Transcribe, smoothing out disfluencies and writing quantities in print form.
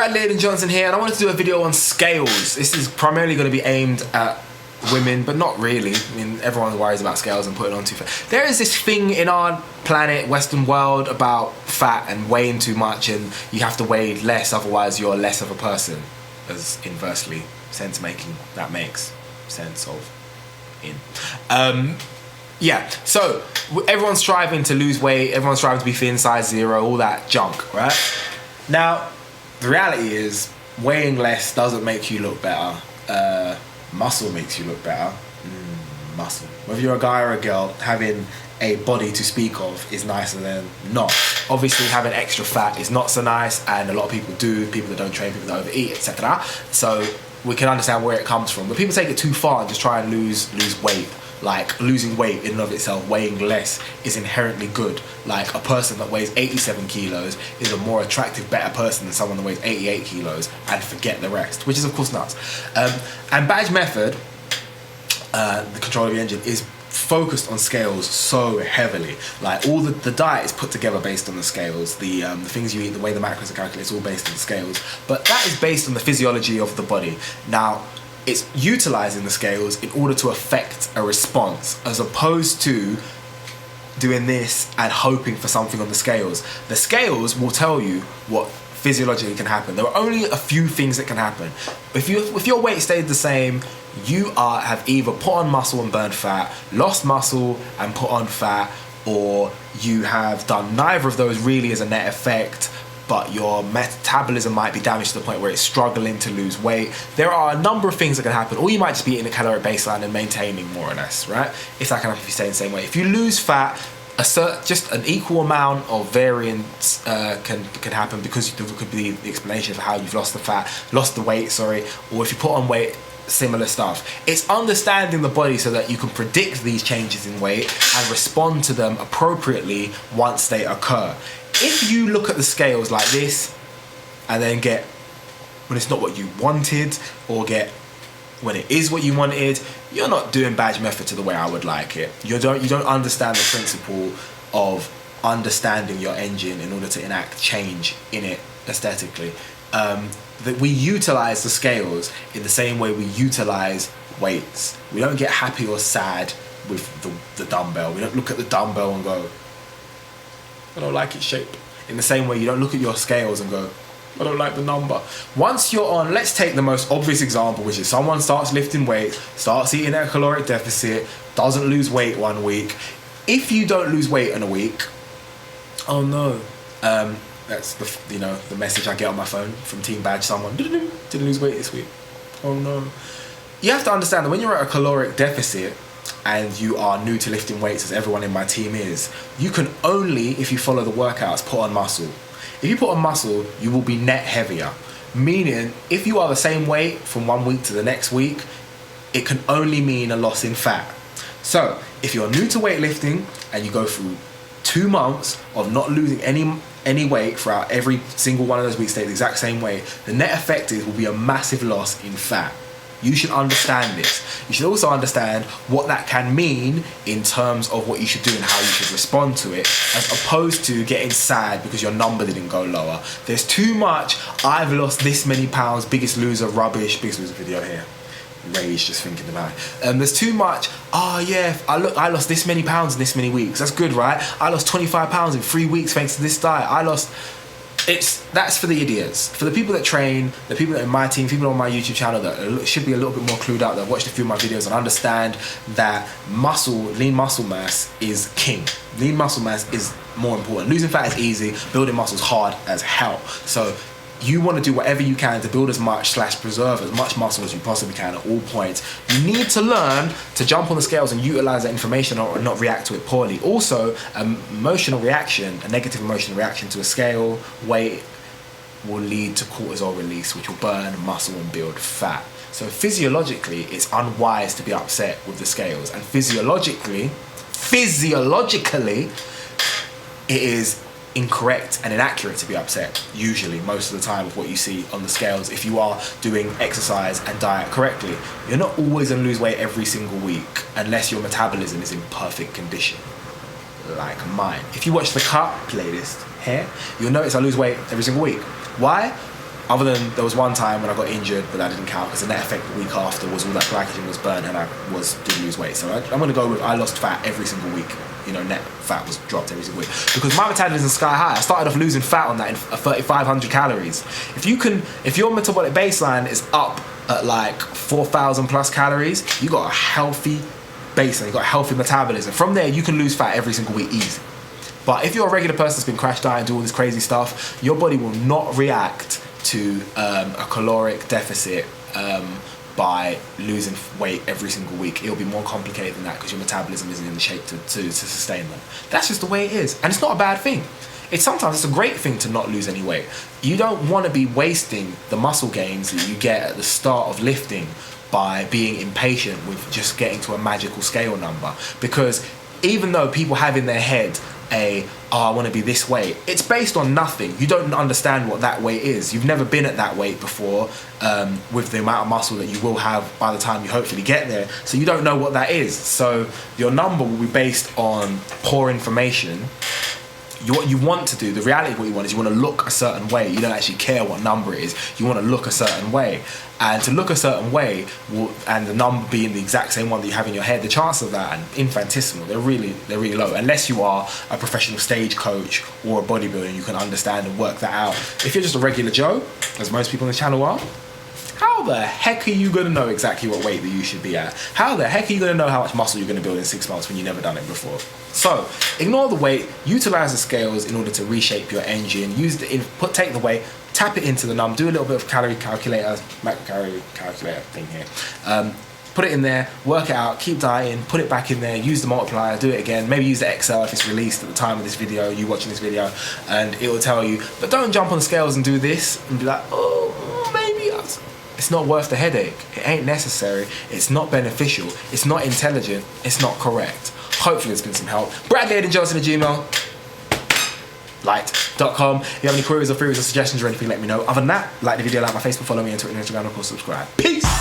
Brad Layden Johnson here, and I wanted to do a video on scales. This is primarily going to be aimed at women, but not really. I mean, everyone worries about scales and putting on too fat. There is this thing in our planet, Western world, about fat and weighing too much, and you have to weigh less, otherwise you're less of a person. As inversely sense making, that makes sense of in. Yeah, so everyone's striving to lose weight, everyone's striving to be thin, size 0, all that junk, right? Now, the reality is, weighing less doesn't make you look better. Muscle makes you look better. Muscle. Whether you're a guy or a girl, having a body to speak of is nicer than not. Obviously, having extra fat is not so nice, and a lot of people do, people that don't train, people that overeat, etc. So we can understand where it comes from. But people take it too far and just try and lose weight. Like, losing weight in and of itself, weighing less, is inherently good. Like, a person that weighs 87 kilos is a more attractive, better person than someone that weighs 88 kilos, and forget the rest, which is of course nuts. And Badge Method, the control of the engine, is focused on scales so heavily. Like, all the diet is put together based on the scales. The things you eat, the way the macros are calculated, it's all based on the scales. But that is based on the physiology of the body. Now, it's utilizing the scales in order to affect a response, as opposed to doing this and hoping for something on the scales. The scales will tell you what physiologically can happen. There are only a few things that can happen. If your weight stayed the same, you have either put on muscle and burned fat, lost muscle and put on fat, or you have done neither of those really as a net effect, but your metabolism might be damaged to the point where it's struggling to lose weight. There are a number of things that can happen, or you might just be eating a caloric baseline and maintaining more or less, right? If that can happen if you stay in the same weight. If you lose fat, just an equal amount of variance can happen, because there could be the explanation for how you've lost the weight, or if you put on weight, similar stuff. It's understanding the body so that you can predict these changes in weight and respond to them appropriately once they occur. If you look at the scales like this and then get when it's not what you wanted, or get when it is what you wanted, you're not doing Badge Method to the way I would like it. You don't understand the principle of understanding your engine in order to enact change in it aesthetically. That we utilize the scales in the same way we utilize weights. We don't get happy or sad with the dumbbell. We don't look at the dumbbell and go, I don't like its shape. In the same way, you don't look at your scales and go, I don't like the number. Once you're on, let's take the most obvious example, which is someone starts lifting weights, starts eating at a caloric deficit, doesn't lose weight 1 week. If you don't lose weight in a week, oh no. That's the message I get on my phone from Team Badge. Someone didn't lose weight this week. Oh no. You have to understand that when you're at a caloric deficit and you are new to lifting weights, as everyone in my team is, you can only, if you follow the workouts, put on muscle. If you put on muscle, you will be net heavier. Meaning, if you are the same weight from 1 week to the next week, it can only mean a loss in fat. So, if you're new to weightlifting and you go through 2 months of not losing any weight throughout every single one of those weeks, stay the exact same weight, the net effect will be a massive loss in fat. You should understand this. You should also understand what that can mean in terms of what you should do and how you should respond to it, as opposed to getting sad because your number didn't go lower. There's too much, I've lost this many pounds, biggest loser rubbish, biggest loser video here. Rage just thinking about it. There's too much, oh yeah, I lost this many pounds in this many weeks. That's good, right? I lost 25 pounds in 3 weeks thanks to this diet. That's for the idiots. For the people that train, the people that are in my team, people on my YouTube channel that should be a little bit more clued out, that watched a few of my videos and understand that lean muscle mass is king. Lean muscle mass is more important. Losing fat is easy, building muscle is hard as hell. So you want to do whatever you can to build as much / preserve as much muscle as you possibly can at all points. You need to learn to jump on the scales and utilize that information, or not react to it poorly. Also, a negative emotional reaction to a scale weight will lead to cortisol release, which will burn muscle and build fat. So physiologically, it's unwise to be upset with the scales. And physiologically, it is incorrect and inaccurate to be upset, usually, most of the time, with what you see on the scales. If you are doing exercise and diet correctly, you're not always going to lose weight every single week unless your metabolism is in perfect condition, like mine. If you watch the Cut playlist here, you'll notice I lose weight every single week. Why? Other than there was one time when I got injured, but that didn't count because the net effect the week after was all that glycogen was burnt and I didn't lose weight. So I'm going to go with I lost fat every single week. You know, net fat was dropped every single week because my metabolism is sky high. I started off losing fat on that in 3,500 calories. If your metabolic baseline is up at like 4,000 plus calories, you got a healthy baseline, you got a healthy metabolism. From there, you can lose fat every single week easy. But if you're a regular person that's been crash dieting and do all this crazy stuff, your body will not react to a caloric deficit by losing weight every single week. It'll be more complicated than that because your metabolism isn't in the shape to sustain them. That's just the way it is. And it's not a bad thing. Sometimes it's a great thing to not lose any weight. You don't want to be wasting the muscle gains that you get at the start of lifting by being impatient with just getting to a magical scale number. Because even though people have in their head I want to be this weight, it's based on nothing. You don't understand what that weight is. You've never been at that weight before with the amount of muscle that you will have by the time you hopefully get there. So you don't know what that is. So your number will be based on poor information. What you want to do, the reality of what you want is you want to look a certain way. You don't actually care what number it is. You want to look a certain way. And to look a certain way, and the number being the exact same one that you have in your head, the chances of that are infinitesimal. They're really low. Unless you are a professional stage coach or a bodybuilder, you can understand and work that out. If you're just a regular Joe, as most people on the channel are, how the heck are you going to know exactly what weight that you should be at? How the heck are you going to know how much muscle you're going to build in 6 months when you've never done it before? So, ignore the weight, utilize the scales in order to reshape your engine, take the weight, tap it into the number, do a little bit of calorie calculator, macro calculator thing here. Put it in there, work it out, keep dieting, put it back in there, use the multiplier, do it again, maybe use the Excel if it's released at the time of this video, you watching this video, and it will tell you, but don't jump on the scales and do this and be like, oh, maybe it's not worth the headache. It ain't necessary. It's not beneficial. It's not intelligent. It's not correct. Hopefully there's been some help. Bradley@johnson@gmail.com. If you have any queries or theories or suggestions or anything, let me know. Other than that, like the video, like my Facebook, follow me on Twitter and Instagram, and of course subscribe. Peace!